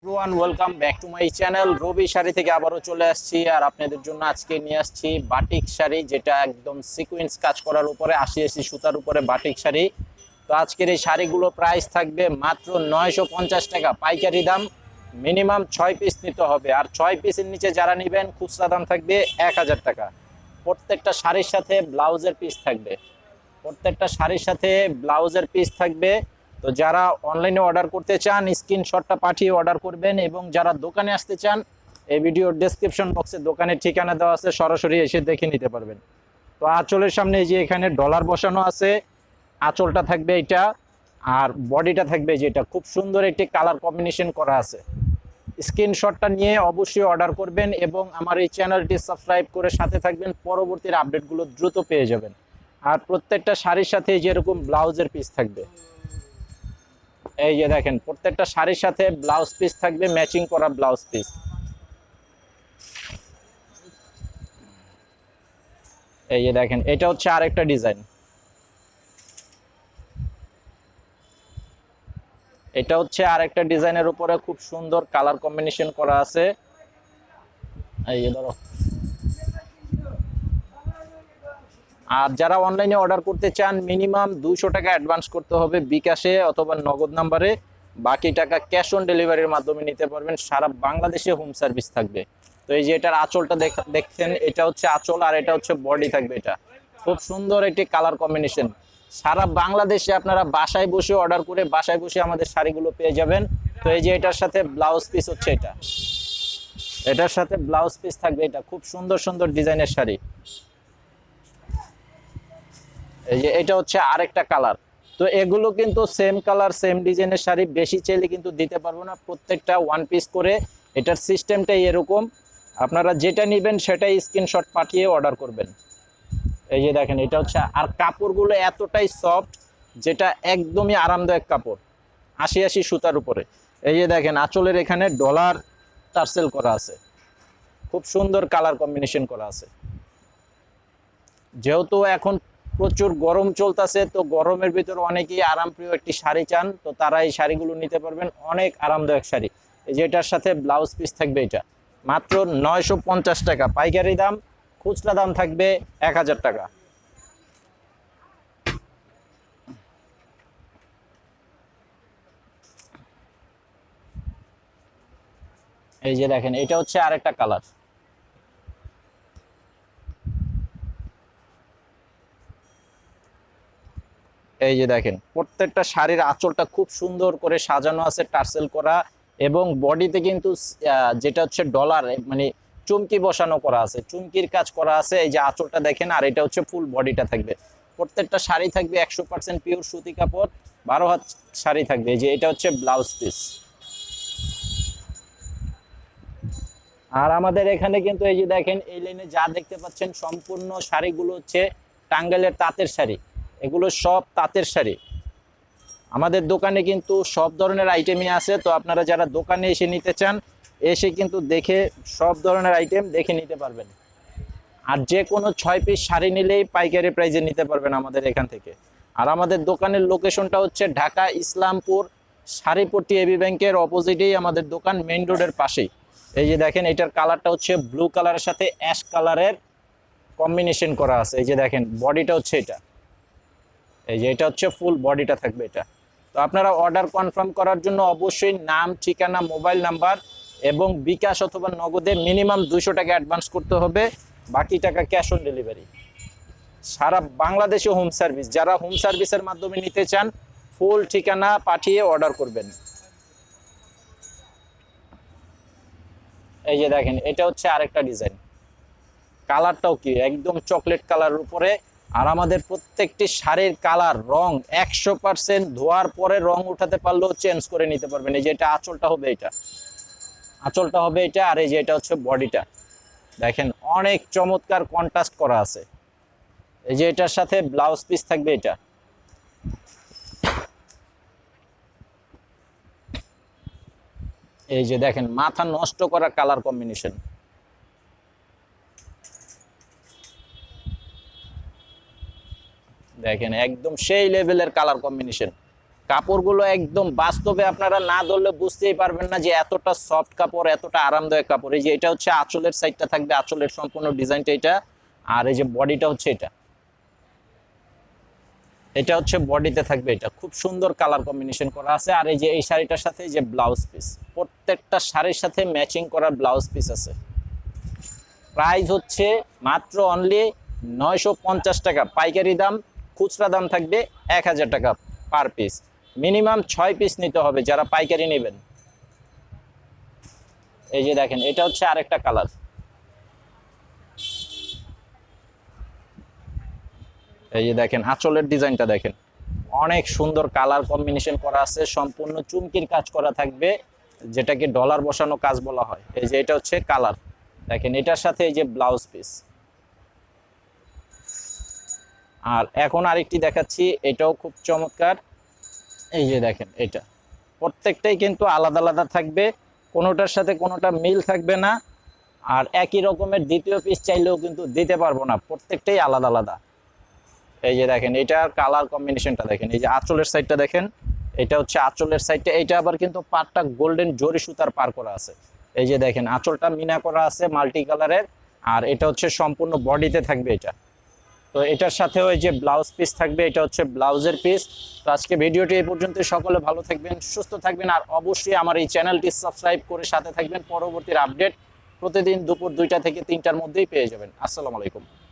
Everyone welcome back to my channel. Robi sari থেকে আবারও চলে আসছি আর আপনাদের জন্য আজকে নিয়ে আসছি বাটিক শাড়ি, যেটা একদম সিকোয়েন্স কাজ করার উপরে ৮০ সুতার উপরে বাটিক শাড়ি। তো আজকের এই শাড়িগুলো প্রাইস থাকবে মাত্র ৯৫০ টাকা পাইকারি দাম। মিনিমাম ৬ পিস নিতে হবে, আর ৬ পিসের নিচে যারা নেবেন খুচরা দাম থাকবে ১০০০ টাকা। প্রত্যেকটা শাড়ির সাথে ব্লাউজের পিস থাকবে, প্রত্যেকটা শাড়ির সাথে ব্লাউজের পিস থাকবে। তো যারা অনলাইনে অর্ডার করতে চান স্ক্রিনশটটা পাঠিয়ে অর্ডার করবেন, এবং যারা দোকানে আসতে চান এই ভিডিওর ডেসক্রিপশন বক্সে দোকানের ঠিকানা দেওয়া আছে, সরাসরি এসে দেখে নিতে পারবেন। তো আঁচলের সামনে এই যে এখানে ডলার বসানো আছে, আঁচলটা থাকবে এটা, আর বডিটা থাকবে যেটা খুব সুন্দর একটি কালার কম্বিনেশন করা আছে। স্ক্রিনশটটা নিয়ে অবশ্যই অর্ডার করবেন এবং আমার এই চ্যানেলটি সাবস্ক্রাইব করে সাথে থাকবেন, পরবর্তীর আপডেটগুলো দ্রুত পেয়ে যাবেন। আর প্রত্যেকটা শাড়ির সাথে যেরকম ব্লাউজের পিস থাকবে, এই যে দেখেন প্রত্যেকটা শাড়ির সাথে ব্লাউজ পিস থাকবে, ম্যাচিং করা ব্লাউজ পিস। এই যে দেখেন এটা হচ্ছে আরেকটা ডিজাইন, এটা হচ্ছে আরেকটা ডিজাইনের উপরে খুব সুন্দর কালার কম্বিনেশন করা আছে। এই যে ধরো, আর যারা অনলাইনে অর্ডার করতে চান মিনিমাম ২০০ টাকা অ্যাডভান্স করতে হবে বিকাশে অথবা নগদ নাম্বারে, বাকি টাকা ক্যাশ অন ডেলিভারির মাধ্যমে নিতে পারবেন। সারা বাংলাদেশে হোম সার্ভিস থাকবে। তো এই যে এটার আঁচলটা দেখছেন, এটা হচ্ছে আঁচল আর এটা হচ্ছে বডি থাকবে। এটা খুব সুন্দর একটি কালার কম্বিনেশন। সারা বাংলাদেশে আপনারা বাসায় বসে অর্ডার করে বাসায় বসে আমাদের শাড়িগুলো পেয়ে যাবেন। তো এই যে এটার সাথে ব্লাউজ পিস হচ্ছে এটা, এটার সাথে ব্লাউজ পিস থাকবে। এটা খুব সুন্দর সুন্দর ডিজাইনের শাড়ি। এই যে এটা হচ্ছে আরেকটা কালার। তো এগুলো কিন্তু সেম কালার সেম ডিজাইনের শাড়ি, বেশি চাইলে কিন্তু দিতে পারবো না, প্রত্যেকটা ওয়ান পিস করে। এটার সিস্টেমটাই এরকম, আপনারা যেটা নেবেন সেটাই স্ক্রিনশট পাঠিয়ে অর্ডার করবেন। এই যে দেখেন এটা হচ্ছে, আর কাপড়গুলো এতটাই সফট যেটা একদমই আরামদায়ক কাপড়, ৮০ সুতার উপরে। এই যে দেখেন আঁচলের এখানে ডলার টার্সেল করা আছে, খুব সুন্দর কালার কম্বিনেশন করা আছে। যেহেতু এখন প্রচুর গরম চলতেছে, তো গরমের ভিতরে অনেকেই আরামপ্রিয় একটি শাড়ি চান, তো তারা এই শাড়িগুলো নিতে পারবেন, অনেক আরামদায়ক শাড়ি। এই যে এটার সাথে ব্লাউজ পিস থাকবে, এটা মাত্র ৯৫০ টাকা পাইকারি দাম, খুচরা দাম থাকবে ১০০০ টাকা। এই যে দেখেন এটা হচ্ছে আরেকটা কালার। এই যে দেখেন প্রত্যেকটা শাড়ির আঁচলটা খুব সুন্দর করে সাজানো আছে, টার্সেল করা, এবং বডিতে কিন্তু যেটা হচ্ছে ডলার মানে চুমকি বসানো করা আছে, চুমকির কাজ করা আছে। এই যে আঁচলটা দেখেন, আর এটা হচ্ছে ফুল বডিটা থাকবে। প্রত্যেকটা শাড়ি থাকবে ১০০% পিওর সুতি কাপড়, ১২ হাত শাড়ি থাকবে। এই যে এটা হচ্ছে ব্লাউজ পিস। আর আমাদের এখানে কিন্তু এই যে দেখেন এই লাইনে যা দেখতে পাচ্ছেন সম্পূর্ণ শাড়িগুলো হচ্ছে টাঙ্গাইলের তাঁতের শাড়ি, এগুলো সব তাঁতের শাড়ি। আমাদের দোকানে কিন্তু সব ধরনের আইটেমই আছে, তো আপনারা যারা দোকানে এসে নিতে চান এসে কিন্তু দেখে সব ধরনের আইটেম দেখে নিতে পারবেন। আর যে কোনো ৬ পিস শাড়ি নিলেই পাইকারি প্রাইজে নিতে পারবেন আমাদের এখান থেকে। আর আমাদের দোকানের লোকেশনটা হচ্ছে ঢাকা ইসলামপুর শাড়িপট্টি এবি ব্যাংকের অপোজিটেই আমাদের দোকান, মেইন রোডের পাশেই। এই যে দেখেন এটার কালারটা হচ্ছে ব্লু কালারের সাথে অ্যাশ কালারের কম্বিনেশন করা আছে। এই যে দেখেন বডিটা হচ্ছে এটা, এই যে এটা হচ্ছে ফুল বডিটা থাকবে এটা। তো আপনারা অর্ডার কনফার্ম করার জন্য অবশ্যই নাম, ঠিকানা, মোবাইল নাম্বার এবং বিকাশ অথবা নগদে মিনিমাম ২০০ টাকা অ্যাডভান্স করতে হবে, বাকি টাকা ক্যাশ অন ডেলিভারি। সারা বাংলাদেশে হোম সার্ভিস, যারা হোম সার্ভিসের মাধ্যমে নিতে চান ফুল ঠিকানা পাঠিয়ে অর্ডার করবেন। এই যে দেখেন এটা হচ্ছে আরেকটা ডিজাইন, কালারটাও কি একদম চকলেট কালারের উপরে। আর আমাদের প্রত্যেকটি শাড়ির কালার রং ১০০%, ধোয়ার পরে রং উঠাতে পারলেও চেঞ্জ করে নিতে পারবেন। এই যে এটা আঁচলটা হবে, এটা আঁচলটা হবে এটা, আর এই যে এটা হচ্ছে বডিটা। দেখেন অনেক চমৎকার কন্ট্রাস্ট করা আছে। এই যে এটার সাথে ব্লাউজ পিস থাকবে এটা। এই যে দেখেন মাথা নষ্ট করা কালার কম্বিনেশন। দেখেন একদম সেই লেভেলের কালার কম্বিনেশন। কাপড়গুলো একদম বাস্তবে আপনারা না ধরলে বুঝতেই পারবেন না যে এতটা সফট কাপড়, এতটা আরামদায়ক কাপড়। এই যে এটা হচ্ছে আঁচলের সাইডটা থাকবে, আঁচলের সম্পূর্ণ ডিজাইনটা এটা। আর এই যে বডিটা হচ্ছে এটা, এটা হচ্ছে বডিতে থাকবে। এটা খুব সুন্দর কালার কম্বিনেশন করা আছে। আর এই যে এই শাড়িটার সাথে যে ব্লাউজ পিস, প্রত্যেকটা শাড়ির সাথে ম্যাচিং করা ব্লাউজ পিস আছে। প্রাইস হচ্ছে মাত্র অনলি 950 টাকা পাইকারি দাম, খুচরা দাম থাকবে 1000 টাকা পার পিস। মিনিমাম 6 পিস নিতে হবে যারা পাইকারি নেবেন। এই যে দেখেন এটা হচ্ছে আরেকটা কালার, এই যে দেখেন আঁচলের ডিজাইনটা দেখেন, অনেক সুন্দর কালার কম্বিনেশন করা আছে, সম্পূর্ণ চুমকির কাজ করা থাকবে, যেটাকে ডলার বসানো কাজ বলা হয়। এই যে এটা হচ্ছে কালার, দেখেন এটার সাথে এই যে ব্লাউজ পিস। আর এখন আরেকটি দেখাচ্ছি, এটাও খুব চমৎকার। এই যে দেখেন এটা, প্রত্যেকটাই কিন্তু আলাদা আলাদা থাকবে, কোনোটার সাথে কোনোটা মিল থাকবে না। আর একই রকমের দ্বিতীয় পিস চাইলেও কিন্তু দিতে পারবো না, প্রত্যেকটাই আলাদা আলাদা। এই যে দেখেন এটার কালার কম্বিনেশনটা দেখেন, এই যে আঁচলের সাইডটা দেখেন, এটা হচ্ছে আঁচলের সাইডটা। এটা আবার কিন্তু পাড়টা গোল্ডেন জরি সুতার পার করা আছে। এই যে দেখেন আঁচলটা মিনা করা আছে মাল্টি কালারের। আর এটা হচ্ছে সম্পূর্ণ বডিতে থাকবে এটা। তো এটার সাথেও এই যে ব্লাউজ পিস থাকবে, এটা হচ্ছে ব্লাউজের পিস। তো আজকে ভিডিওটি এই পর্যন্ত, সকলে ভালো থাকবেন, সুস্থ থাকবেন। আর অবশ্যই আমার এই চ্যানেলটি সাবস্ক্রাইব করে সাথে থাকবেন, পরবর্তীর আপডেট প্রতিদিন দুপুর 2টা থেকে 3টার মধ্যেই পেয়ে যাবেন। আসসালামু আলাইকুম।